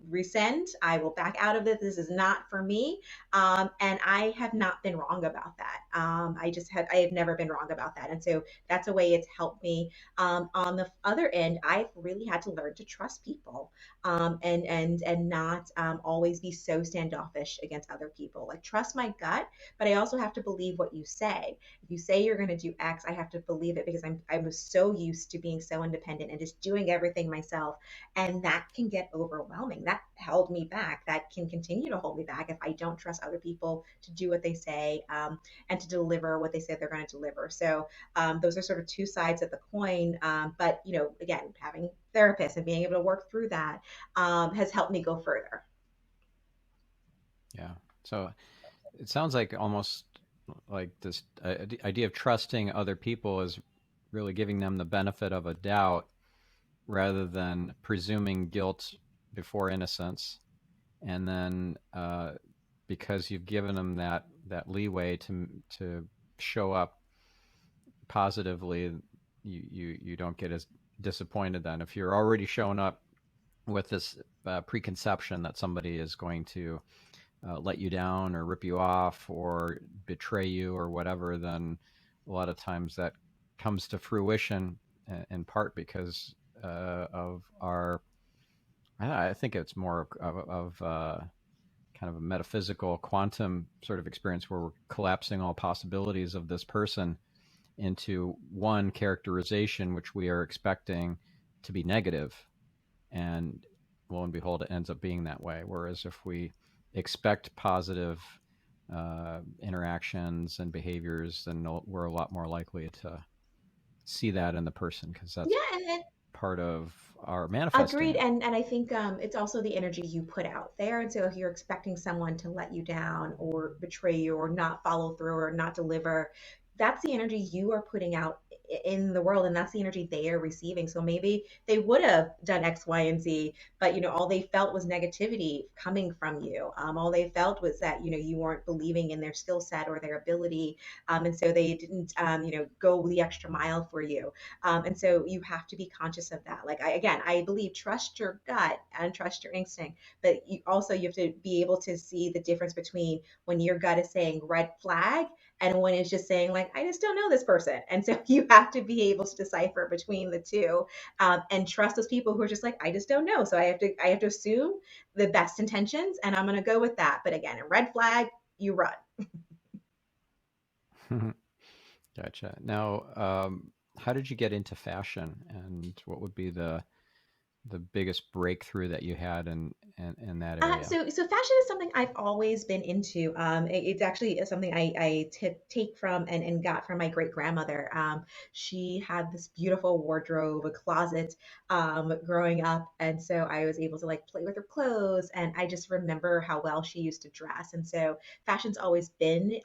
resend. I will back out of this. This is not for me. And I have not been wrong about that. I have never been wrong about that. And so that's a way it's helped me. On the other end, I've really had to learn to trust people, and not always be so standoffish against other people. Like trust my gut, but I also have to believe what you say. If you say you're going to do X, I have to believe it because I was so used to being so independent and just doing everything myself, and that can get overwhelming. That held me back. That can continue to hold me back if I don't trust other people to do what they say, and to deliver what they say they're going to deliver. So those are sort of two sides of the coin. But again, having therapists and being able to work through that has helped me go further. Yeah. So it sounds like almost like this idea of trusting other people is really giving them the benefit of a doubt rather than presuming guilt before innocence. And then because you've given them that leeway to show up positively, you don't get as disappointed then. If you're already showing up with this preconception that somebody is going to let you down or rip you off or betray you or whatever, then a lot of times that comes to fruition in part because of our, I think it's more of kind of a metaphysical quantum sort of experience where we're collapsing all possibilities of this person into one characterization, which we are expecting to be negative. And lo and behold, it ends up being that way. Whereas if we expect positive interactions and behaviors, then we're a lot more likely to see that in the person because that's Yeah, and part of our manifesting agreed. it. And I think it's also the energy you put out there. And so if you're expecting someone to let you down or betray you or not follow through or not deliver, that's the energy you are putting out in the world, and that's the energy they are receiving. So maybe they would have done X, Y, and Z, but all they felt was negativity coming from you. All they felt was that you weren't believing in their skill set or their ability, and so they didn't go the extra mile for you. And so you have to be conscious of that. Like I believe trust your gut and trust your instinct, but you have to be able to see the difference between when your gut is saying red flag and when it's just saying like I just don't know this person. And so you have to be able to decipher between the two, and trust those people who are just like I just don't know. So I have to assume the best intentions, and I'm going to go with that. But again, a red flag, you run. Gotcha. Now, how did you get into fashion, and what would be the biggest breakthrough that you had in that area? So fashion is something I've always been into. It's actually something I take from and got from my great grandmother. She had this beautiful wardrobe, a closet, growing up, and so I was able to like play with her clothes, and I just remember how well she used to dress, and so fashion's always been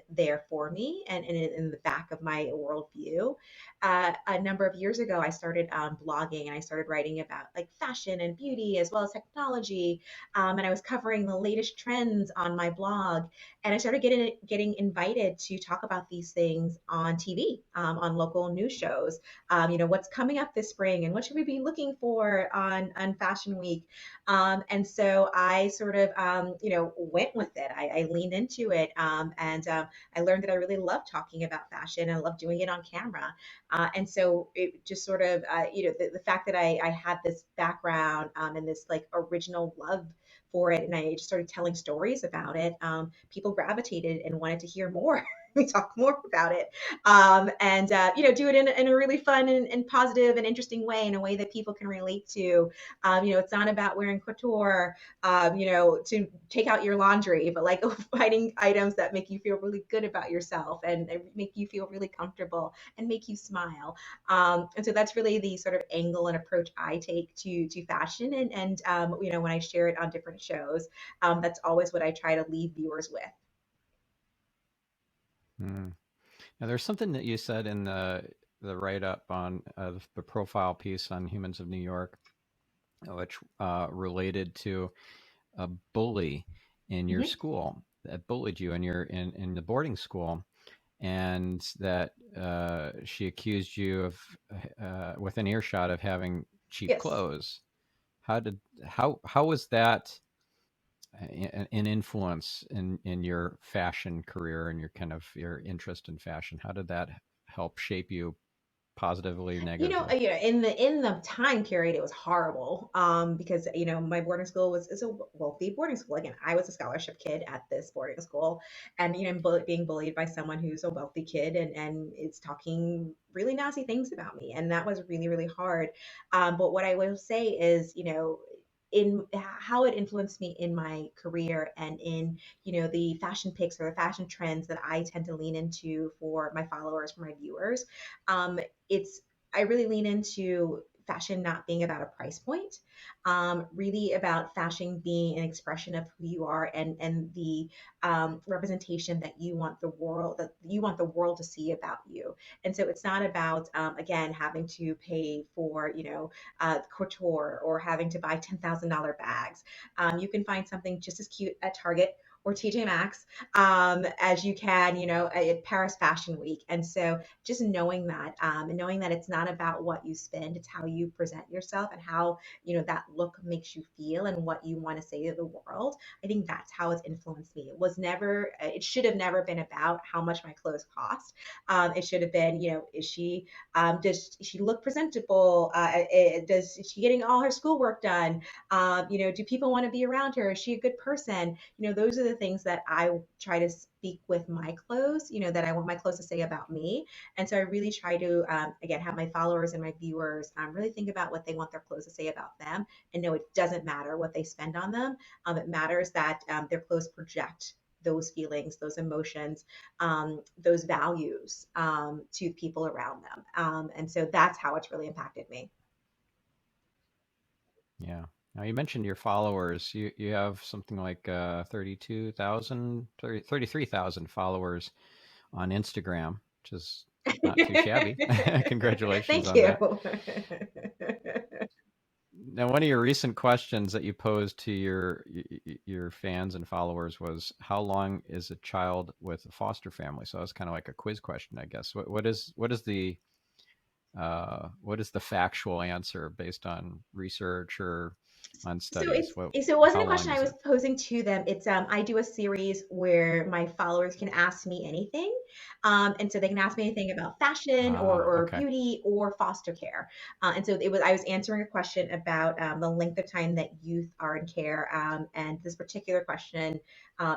there for me and in the back of my worldview. A number of years ago, I started blogging and I started writing about like fashion and beauty as well as technology. And I was covering the latest trends on my blog. And I started getting invited to talk about these things on TV, on local news shows. What's coming up this spring and what should we be looking for on Fashion Week. And so I sort of, went with it. I leaned into it. And I learned that I really love talking about fashion and I love doing it on camera. And so it just sort of, the fact that I had this background and this like original love for it, and I just started telling stories about it. People gravitated and wanted to hear more. We talk more about it, and do it in a really fun and positive and interesting way, in a way that people can relate to. It's not about wearing couture, to take out your laundry, but like finding items that make you feel really good about yourself and make you feel really comfortable and make you smile. And so that's really the sort of angle and approach I take to fashion. And when I share it on different shows, that's always what I try to leave viewers with. Mm. Now, there's something that you said in the write up on the profile piece on Humans of New York, which related to a bully in your Mhm. school that bullied you in the boarding school, and that she accused you of within earshot of having cheap Yes. clothes. How was that an influence in your fashion career and your kind of your interest in fashion? How did that help shape you positively or negatively? In the time period, it was horrible. Because my boarding school is a wealthy boarding school. Again, I was a scholarship kid at this boarding school, and I'm being bullied by someone who's a wealthy kid and is talking really nasty things about me, and that was really really hard. But what I will say is, in how it influenced me in my career and in the fashion picks or the fashion trends that I tend to lean into for my followers, for my viewers. um, it's I really lean into fashion not being about a price point, really about fashion being an expression of who you are and the representation that you want the world to see about you. And so it's not about again having to pay for couture or having to buy $10,000 bags. You can find something just as cute at Target or TJ Maxx as you can, at Paris Fashion Week. And so just knowing that, and knowing that it's not about what you spend, it's how you present yourself and how, that look makes you feel and what you want to say to the world. I think that's how it's influenced me. It should have never been about how much my clothes cost. It should have been, does she look presentable? Does is she getting all her schoolwork done? Do people want to be around her? Is she a good person? Those are the things that I try to speak with my clothes, that I want my clothes to say about me. And so I really try to, again, have my followers and my viewers really think about what they want their clothes to say about them, and know it doesn't matter what they spend on them. It matters that their clothes project those feelings, those emotions, those values to people around them. And so that's how it's really impacted me. Yeah. Now you mentioned your followers. You have something like 33,000 followers on Instagram, which is not too shabby. Congratulations Thank on you. that. Now, one of your recent questions that you posed to your fans and followers was, "How long is a child with a foster family?" So it's kind of like a quiz question, I guess. What is the factual answer based on research or on So studies? it wasn't How a long question I is was it? posing to them. It's I do a series where my followers can ask me anything, and so they can ask me anything about fashion Ah, or okay. beauty or foster care. And so I was answering a question about the length of time that youth are in care, and this particular question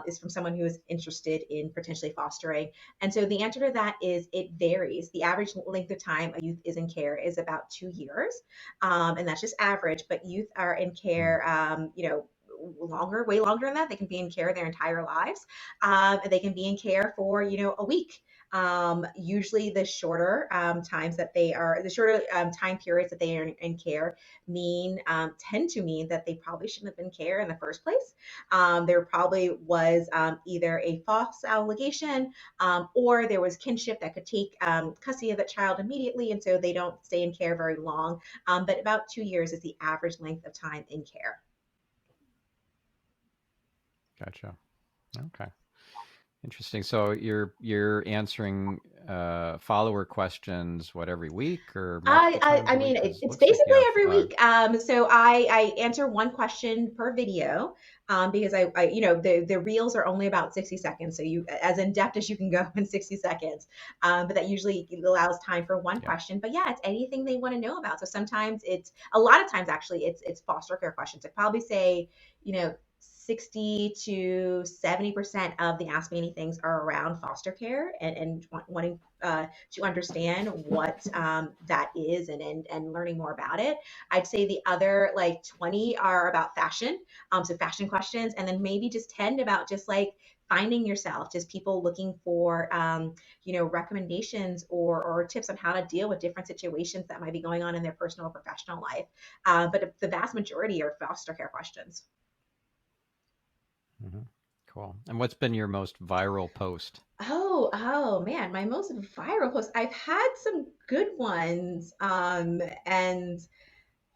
is from someone who is interested in potentially fostering. And so the answer to that is it varies. The average length of time a youth is in care is about 2 years, and that's just average. But youth are in Hmm. care, longer, way longer than that. They can be in care their entire lives. They can be in care for a week. Usually, the shorter time periods that they are in care tend to mean that they probably shouldn't have been in care in the first place. There probably was either a false allegation, or there was kinship that could take custody of that child immediately, and so they don't stay in care very long. But about 2 years is the average length of time in care. Gotcha. Okay. Interesting. So you're answering follower questions, what, every week or multiple times I a mean, week? Because it it's looks like you basically have every week. So I answer one question per video, because the reels are only about 60 seconds. So you, as in depth as you can go in 60 seconds. But that usually allows time for one yeah. question. But yeah, it's anything they want to know about. So sometimes a lot of times actually it's foster care questions. I'd probably say, 60 to 70% of the Ask Me Anythings are around foster care and wanting to understand what that is, and learning more about it. I'd say the other like 20 are about fashion, so fashion questions, and then maybe just 10 about just like finding yourself, just people looking for recommendations or tips on how to deal with different situations that might be going on in their personal or professional life. But the vast majority are foster care questions. Hmm. Cool. And what's been your most viral post? Oh man, my most viral post. I've had some good ones. And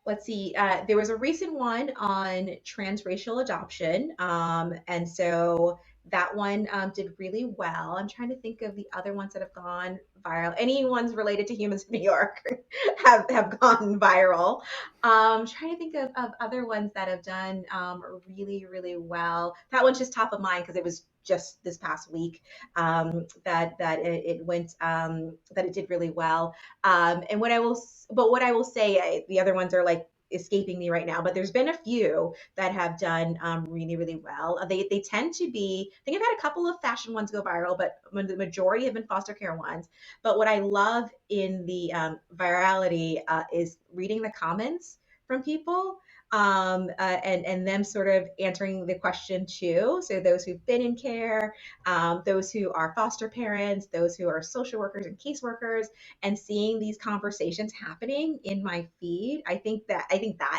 let's see, there was a recent one on transracial adoption. And so that one did really well. I'm trying to think of the other ones that have gone viral. Any ones related to humans in New York have gone viral. Trying to think of other ones that have done really, really well. That one's just top of mind because it was just this past week that it went that it did really well. And what I will say, the other ones are like escaping me right now, but there's been a few that have done really, really well. They tend to be, I think I've had a couple of fashion ones go viral, but the majority have been foster care ones. But what I love in the virality is reading the comments from people, and them sort of answering the question too. So those who've been in care, those who are foster parents, those who are social workers and caseworkers, and seeing these conversations happening in my feed, I think that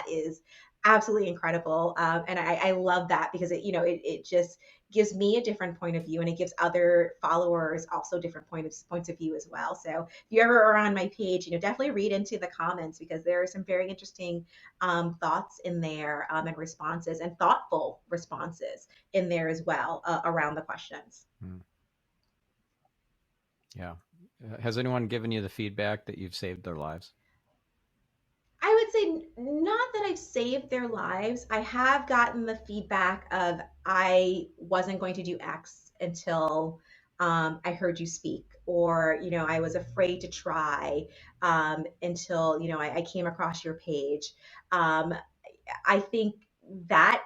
is absolutely incredible. And I love that because it just gives me a different point of view, and it gives other followers also different points of view as well. So if you ever are on my page, definitely read into the comments, because there are some very interesting thoughts in there, and responses, and thoughtful responses in there as well, around the questions. Mm. Yeah. Has anyone given you the feedback that you've saved their lives? I would say not that I've saved their lives. I have gotten the feedback of, I wasn't going to do X until I heard you speak, or I was afraid to try until I came across your page. Um, I think that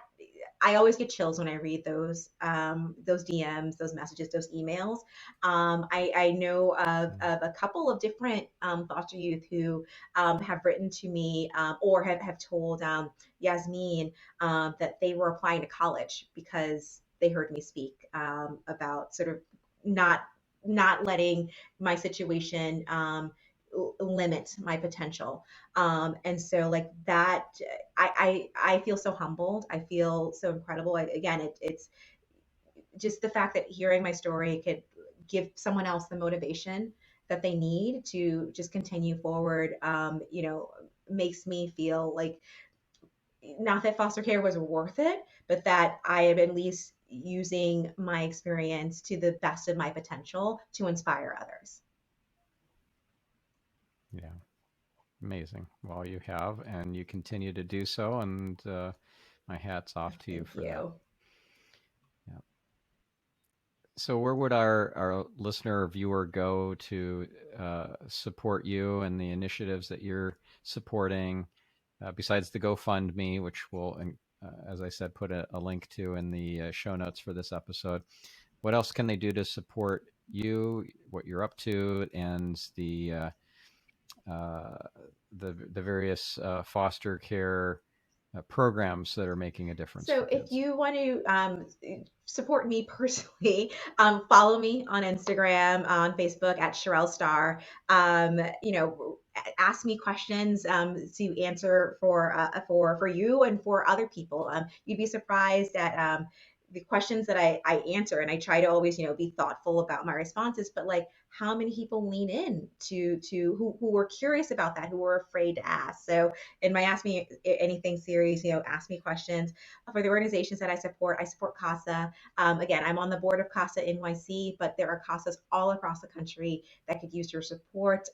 I always get chills when I read those DMs, those messages, those emails. I know of a couple of different foster youth who have written to me, or have told Yasmin that they were applying to college because they heard me speak about sort of not not letting my situation limit my potential. And so like that, I feel so humbled. I feel so incredible. Again, it's just the fact that hearing my story could give someone else the motivation that they need to just continue forward. Makes me feel like, not that foster care was worth it, but that I am at least using my experience to the best of my potential to inspire others. Yeah. Amazing. Well, you have, and you continue to do so, and my hat's off to you Thank for that. you. Yeah. So, where would our listener or viewer go to support you and the initiatives that you're supporting, besides the GoFundMe, which we'll, as I said, put a link to in the show notes for this episode? What else can they do to support you, what you're up to, and uh, the various foster care programs that are making a difference So for if kids? you want to support me personally, follow me on Instagram, on Facebook at Charell Star. Ask me questions to answer for you and for other people. You'd be surprised at the questions that I answer, and I try to always be thoughtful about my responses. But like, how many people lean in to who were curious about that, who were afraid to ask? So in my Ask Me Anything series, ask me questions. For the organizations that I support CASA. Again, I'm on the board of CASA NYC, but there are CASAs all across the country that could use your support,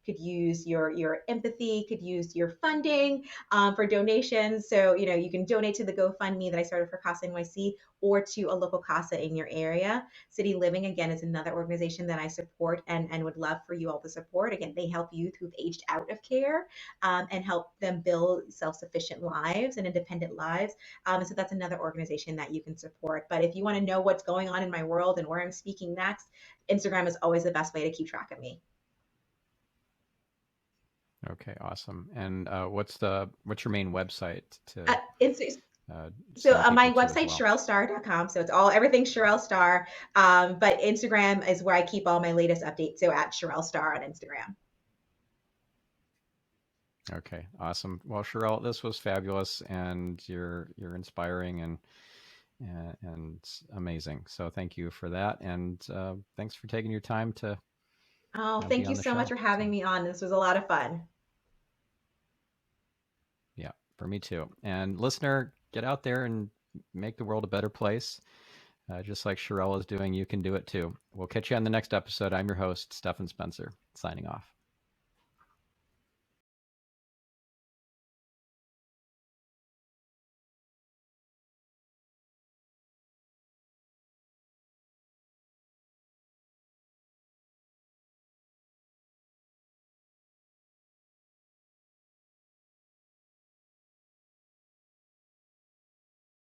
could use your empathy, could use your funding for donations. So you can donate to the GoFundMe that I started for CASA NYC, or to a local CASA in your area. City Living, again, is another organization that I support, and would love for you all to support. Again, they help youth who've aged out of care, and help them build self-sufficient lives and independent lives. So that's another organization that you can support. But if you want to know what's going on in my world and where I'm speaking next, Instagram is always the best way to keep track of me. Okay, awesome. And what's your main website to Uh, it's, send my people to as website, well? CharellStar.com. So it's everything Charell Star. But Instagram is where I keep all my latest updates. So at Charell Star on Instagram. Okay, awesome. Well, Charell, this was fabulous, and you're inspiring and amazing. So thank you for that, and thanks for taking your time to Oh, be thank you on the so much show. for having So me on. This was a lot of fun. yeah, for me too. And listener, get out there and make the world a better place. Just like Charell is doing, you can do it too. We'll catch you on the next episode. I'm your host, Stephan Spencer, signing off.